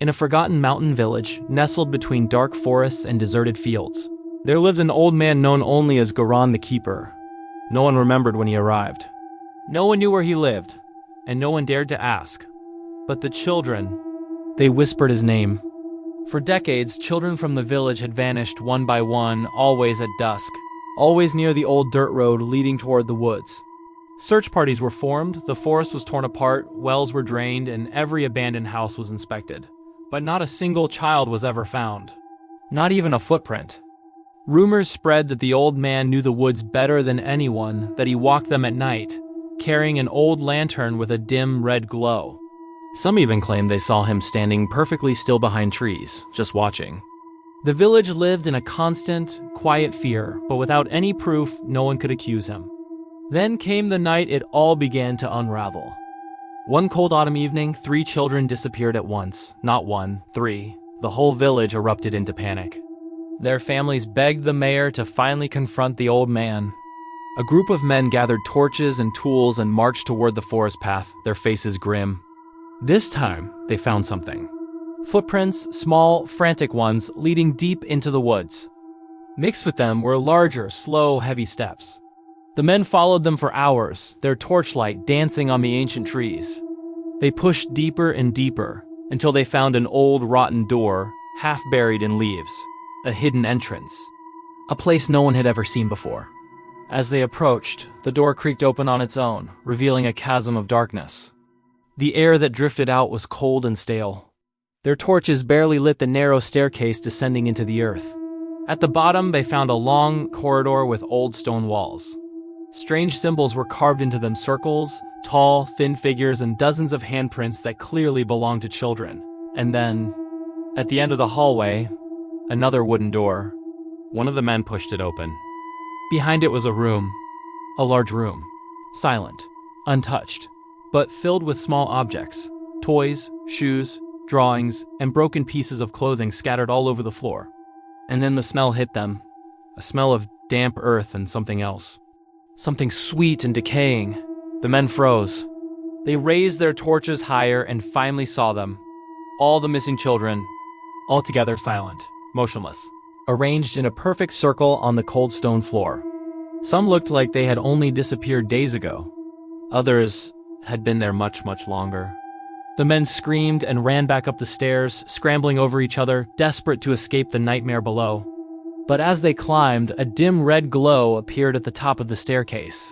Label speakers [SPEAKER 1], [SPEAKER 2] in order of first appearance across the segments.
[SPEAKER 1] In a forgotten mountain village, nestled between dark forests and deserted fields, there lived an old man known only as Garan the Keeper. No one remembered when he arrived. No one knew where he lived, and no one dared to ask. But the children, they whispered his name. For decades, children from the village had vanished one by one, always at dusk, always near the old dirt road leading toward the woods. Search parties were formed, the forest was torn apart, wells were drained, and every abandoned house was inspected. But not a single child was ever found. Not even a footprint. Rumors spread that the old man knew the woods better than anyone, that he walked them at night, carrying an old lantern with a dim red glow. Some even claimed they saw him standing perfectly still behind trees, just watching. The village lived in a constant, quiet fear, but without any proof, no one could accuse him. Then came the night it all began to unravel. One cold autumn evening, 3 children disappeared at once. Not 1, 3. The whole village erupted into panic. Their families begged the mayor to finally confront the old man. A group of men gathered torches and tools and marched toward the forest path, their faces grim. This time, they found something. Footprints, small, frantic ones, leading deep into the woods. Mixed with them were larger, slow, heavy steps. The men followed them for hours, their torchlight dancing on the ancient trees. They pushed deeper and deeper, until they found an old, rotten door, half buried in leaves. A hidden entrance. A place no one had ever seen before. As they approached, the door creaked open on its own, revealing a chasm of darkness. The air that drifted out was cold and stale. Their torches barely lit the narrow staircase descending into the earth. At the bottom, they found a long corridor with old stone walls. Strange symbols were carved into them: circles, tall, thin figures, and dozens of handprints that clearly belonged to children. And then, at the end of the hallway, another wooden door. One of the men pushed it open. Behind it was a room. A large room. Silent. Untouched. But filled with small objects. Toys, shoes, drawings, and broken pieces of clothing scattered all over the floor. And then the smell hit them. A smell of damp earth and something else. Something sweet and decaying. The men froze. They raised their torches higher and finally saw them. All the missing children, altogether silent. Motionless, arranged in a perfect circle on the cold stone floor. Some looked like they had only disappeared days ago. Others had been there much, much longer. The men screamed and ran back up the stairs, scrambling over each other, desperate to escape the nightmare below. But as they climbed, a dim red glow appeared at the top of the staircase.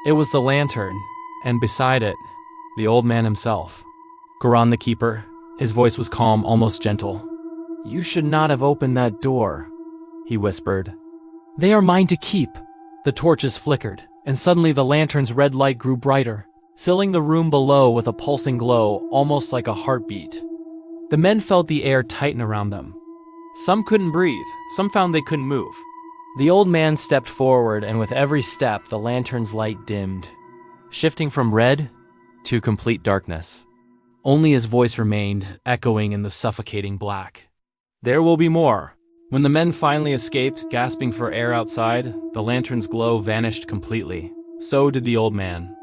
[SPEAKER 1] It was the lantern, and beside it, the old man himself. Garan the Keeper. His voice was calm, almost gentle. "You should not have opened that door," he whispered. "They are mine to keep." The torches flickered, and suddenly the lantern's red light grew brighter, filling the room below with a pulsing glow, almost like a heartbeat. The men felt the air tighten around them. Some couldn't breathe, some found they couldn't move. The old man stepped forward, and with every step, the lantern's light dimmed, shifting from red to complete darkness. Only his voice remained, echoing in the suffocating black. "There will be more." When the men finally escaped, gasping for air outside, the lantern's glow vanished completely. So did the old man.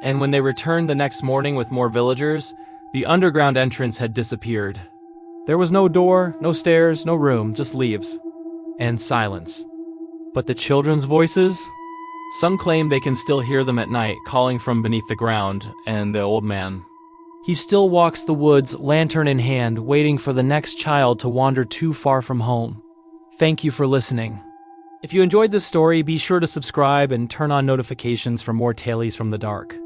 [SPEAKER 1] And when they returned the next morning with more villagers, the underground entrance had disappeared. There was no door, no stairs, no room, just leaves. And silence. But the children's voices? Some claim they can still hear them at night, calling from beneath the ground, and the old man. He still walks the woods, lantern in hand, waiting for the next child to wander too far from home. Thank you for listening. If you enjoyed this story, be sure to subscribe and turn on notifications for more tales from the dark.